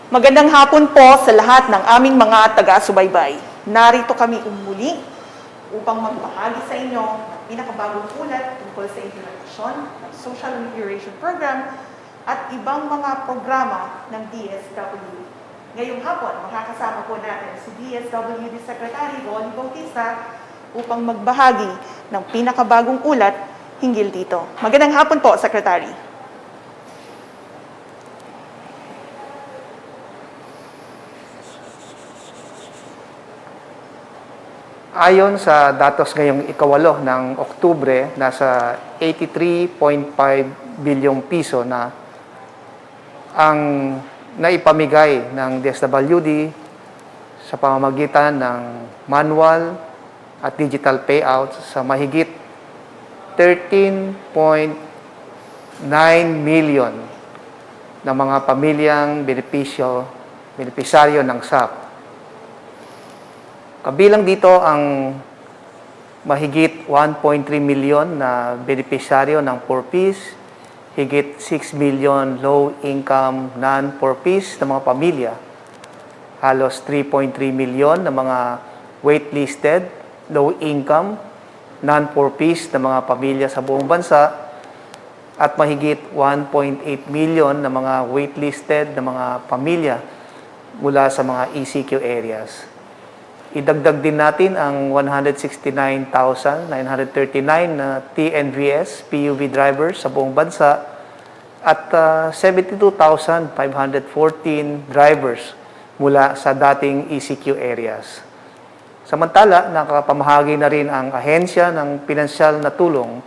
Magandang hapon po sa lahat ng aming mga taga-subaybay. Narito kami umuli upang magbahagi sa inyo ng pinakabagong ulat tungkol sa implementasyon ng Social Amelioration Program at ibang mga programa ng DSWD. Ngayong hapon, makakasama po natin si DSWD Secretary Ronnie Bautista upang magbahagi ng pinakabagong ulat hinggil dito. Magandang hapon po, Secretary. Ayon sa datos ngayong ikawalo ng Oktubre, nasa 83.5 bilyong piso na ang naipamigay ng DSWD sa pamamagitan ng manual at digital payouts sa mahigit 13.9 million na mga pamilyang benepisaryo ng SAP. Kabilang dito ang mahigit 1.3 million na benepisaryo ng 4Ps, higit 6 million low-income non-4Ps na mga pamilya, halos 3.3 million na mga waitlisted, low-income non-4Ps na mga pamilya sa buong bansa, at mahigit 1.8 million na mga waitlisted na mga pamilya mula sa mga ECQ areas. Idagdag din natin ang 169,939 na TNVS, PUV drivers sa buong bansa at 72,514 drivers mula sa dating ECQ areas. Samantala, nakapamahagi na rin ang ahensya ng pinansyal na tulong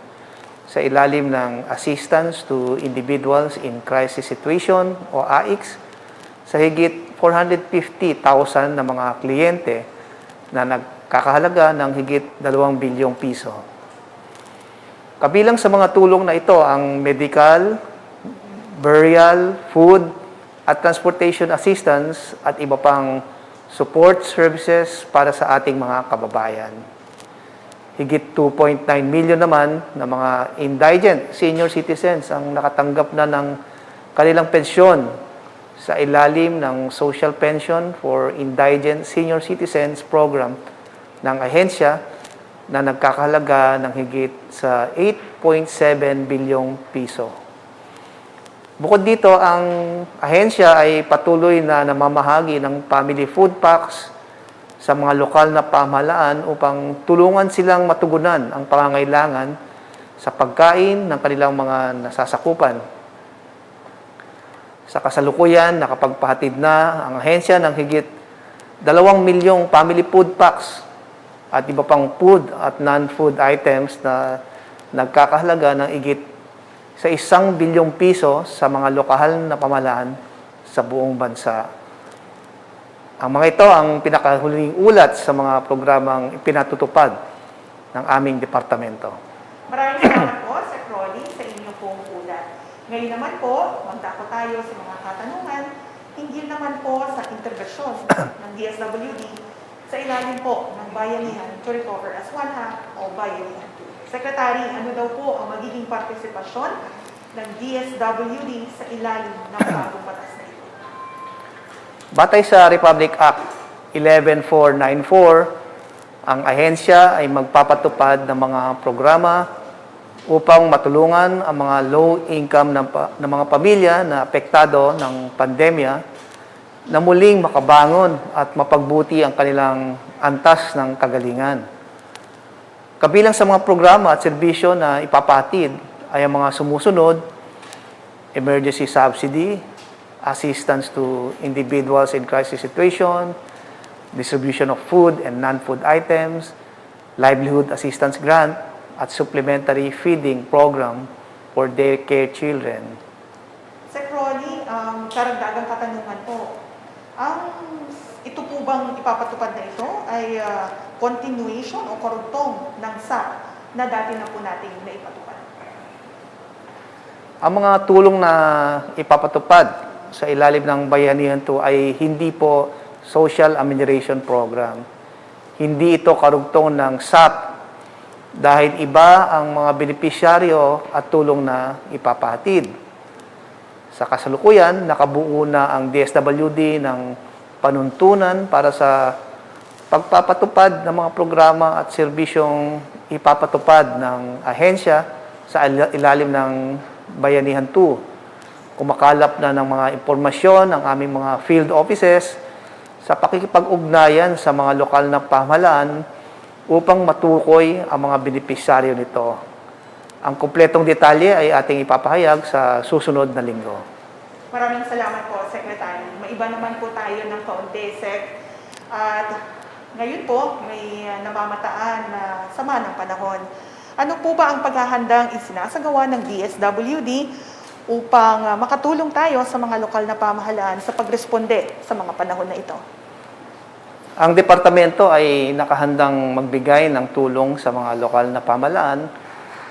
sa ilalim ng Assistance to Individuals in Crisis Situation o AICS sa higit 450,000 na mga kliyente na nagkakahalaga ng higit 2 bilyong piso. Kabilang sa mga tulong na ito ang medical, burial, food, at transportation assistance at iba pang support services para sa ating mga kababayan. Higit 2.9 million naman na mga indigent senior citizens ang nakatanggap na ng kanilang pensyon sa ilalim ng Social Pension for Indigent Senior Citizens Program ng ahensya na nagkakahalaga ng higit sa 8.7 bilyong piso. Bukod dito, ang ahensya ay patuloy na namamahagi ng family food packs sa mga lokal na pamahalaan upang tulungan silang matugunan ang pangangailangan sa pagkain ng kanilang mga nasasakupan. Sa kasalukuyan, nakapagpahatid na ang ahensya ng higit 2 milyong family food packs at iba pang food at non-food items na nagkakahalaga ng higit sa 1 bilyong piso sa mga lokal na pamahalaan sa buong bansa. Ang mga ito ang pinakahuling ulat sa mga programang ipinatutupad ng aming departamento. Maraming salamat po, Sir Ronnie, sa inyong pong ulat. Ngayon naman po, magdako tayo sa mga katanungan hinggil naman po sa integrasyon ng DSWD sa ilalim po ng Bayanihan to Recover as One Act o Bayanihan 2. Secretary, ano daw po ang magiging partisipasyon ng DSWD sa ilalim ng bagong batas na ito? Batay sa Republic Act 11494, ang ahensya ay magpapatupad ng mga programa upang matulungan ang mga low-income na mga pamilya na apektado ng pandemya na muling makabangon at mapagbuti ang kanilang antas ng kagalingan. Kabilang sa mga programa at serbisyo na ipapatid ay ang mga sumusunod: emergency subsidy, assistance to individuals in crisis situation, distribution of food and non-food items, livelihood assistance grant, at supplementary feeding program for daycare children. Sir Ronnie, karagdagang katanungan po. Ito po bang ipapatupad na ito ay continuation o karugtong ng SAP na dati na po natin naipatupad? Ang mga tulong na ipapatupad sa ilalim ng Bayanihan 2 ay hindi po Social Amelioration Program. Hindi ito karugtong ng SAP dahil iba ang mga benepisyaryo at tulong na ipapahatid. Sa kasalukuyan, nakabuo na ang DSWD ng panuntunan para sa pagpapatupad ng mga programa at serbisyong ipapatupad ng ahensya sa ilalim ng Bayanihan 2. Kumakalap na ng mga impormasyon ng aming mga field offices sa pakikipag-ugnayan sa mga lokal na pamahalaan upang matukoy ang mga benepisyaryo nito. Ang kumpletong detalye ay ating ipapahayag sa susunod na linggo. Maraming salamat po, Secretary. Maiba naman po tayo ng kaunti, Sec. At ngayon po, may namamataan na sama ng panahon. Ano po ba ang paghahandang isinasagawa ng DSWD upang makatulong tayo sa mga lokal na pamahalaan sa pagresponde sa mga panahon na ito? Ang departamento ay nakahandang magbigay ng tulong sa mga lokal na pamahalaan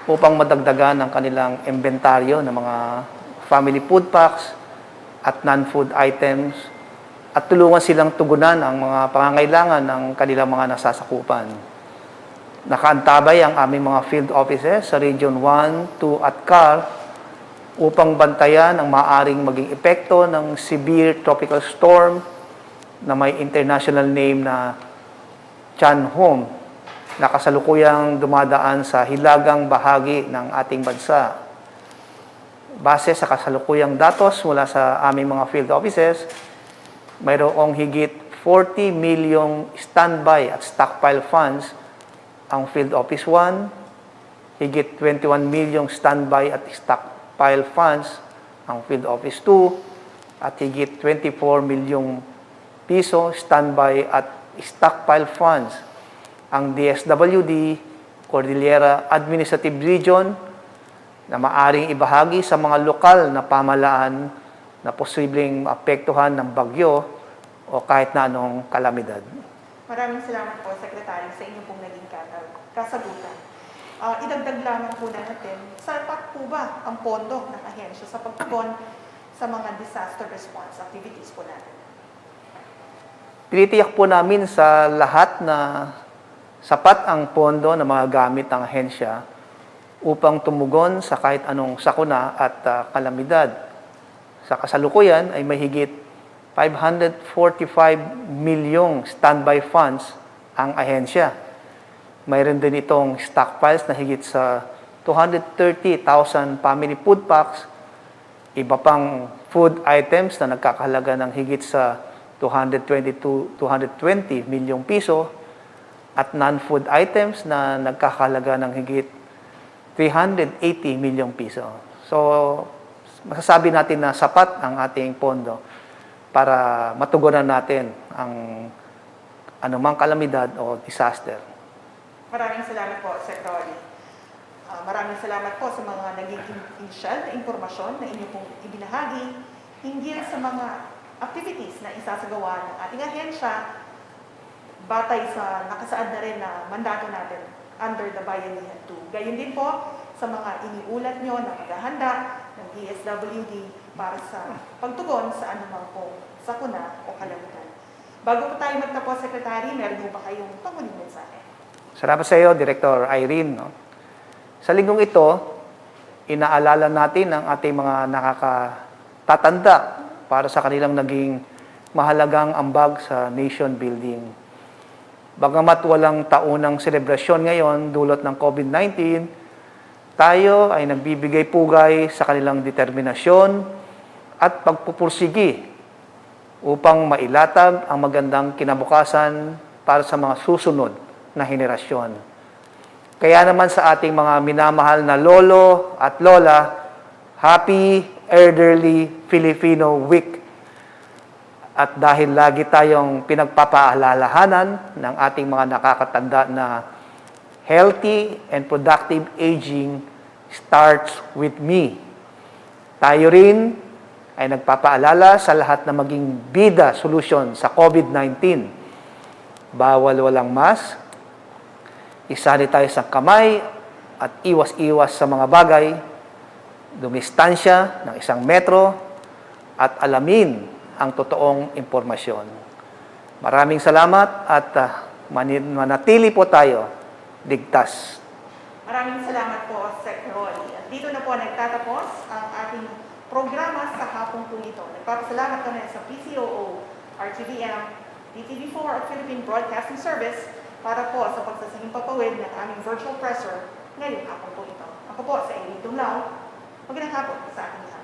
upang madagdagan ang kanilang inventaryo ng mga family food packs at non-food items at tulungan silang tugunan ang mga pangangailangan ng kanilang mga nasasakupan. Nakaantabay ang aming mga field offices sa Region 1, 2 at CAR upang bantayan ang maaaring maging epekto ng severe tropical storm na may international name na Chanhom na kasalukuyang dumadaan sa hilagang bahagi ng ating bansa. Base sa kasalukuyang datos mula sa aming mga field offices, mayroong higit 40 milyong standby at stockpile funds ang Field Office 1, higit 21 milyong standby at stockpile funds ang Field Office 2, at higit 24 milyong piso standby at stockpile funds ang DSWD Cordillera Administrative Region na maaring ibahagi sa mga lokal na pamahalaan na posibleng maapektuhan ng bagyo o kahit na anong kalamidad. Maraming salamat po, Secretary, sa inyong pong naging kasagutan. Idagdag lamang po natin, sapat po ba ang pondo ng ahensya sa pagtugon sa mga disaster response activities po natin? Tinitiyak po namin sa lahat na sapat ang pondo na mga gamit ng ahensya upang tumugon sa kahit anong sakuna at kalamidad. Sa kasalukuyan ay may higit 545 milyong standby funds ang ahensya. Mayroon din itong stockpiles na higit sa 230,000 family food packs, iba pang food items na nagkakahalaga ng higit sa 220 milyong piso, at non-food items na nagkakahalaga ng higit 380 milyong piso. So, masasabi natin na sapat ang ating pondo para matugunan natin ang anumang kalamidad o disaster. Maraming salamat po, Secretary. Maraming salamat po sa mga naging initial na impormasyon na inyo pong ibinahagi hinggil sa mga activities na isasagawa ng ating ahensya batay sa nakasaad na rin na mandato natin under the Bayanihan 2. Gayon din po sa mga iniulat nyo na paghahanda ng DSWD para sa pagtugon sa anumang pong sakuna o kalamidad. Bago po tayo magtapos, Secretary, meron po ba kayong panguling mensahe? Salamat sa iyo, Director Irene. Sa linggong ito, inaalala natin ang ating mga nakakatatanda para sa kanilang naging mahalagang ambag sa nation building. Bagamat walang taunang selebrasyon ngayon dulot ng COVID-19, tayo ay nagbibigay pugay sa kanilang determinasyon at pagpupursigi upang mailatag ang magandang kinabukasan para sa mga susunod na henerasyon. Kaya naman sa ating mga minamahal na lolo at lola, Happy Elderly Filipino Week. At dahil lagi tayong pinagpapaalalahanan ng ating mga nakakatanda na healthy and productive aging starts with me, tayo rin ay nagpapaalala sa lahat na maging bida solusyon sa COVID-19. Bawal walang mask, isanitize ang kamay at iwas-iwas sa mga bagay, dumistansya ng 1 metro at alamin ang totoong impormasyon. Maraming salamat at manatili po tayo ligtas. Maraming salamat po, Sec. Rolly. At dito na po nagtatapos ang ating programa sa hapong po ito. Nagpapasalamat kami sa PCOO, RTVM, DTV4 at Philippine Broadcasting Service para po sa pagsasaging papawid ng aming virtual presser ngayong hapon po ito. Ako po sa Amy Dumlao. Magandang hapon sa ating lahat.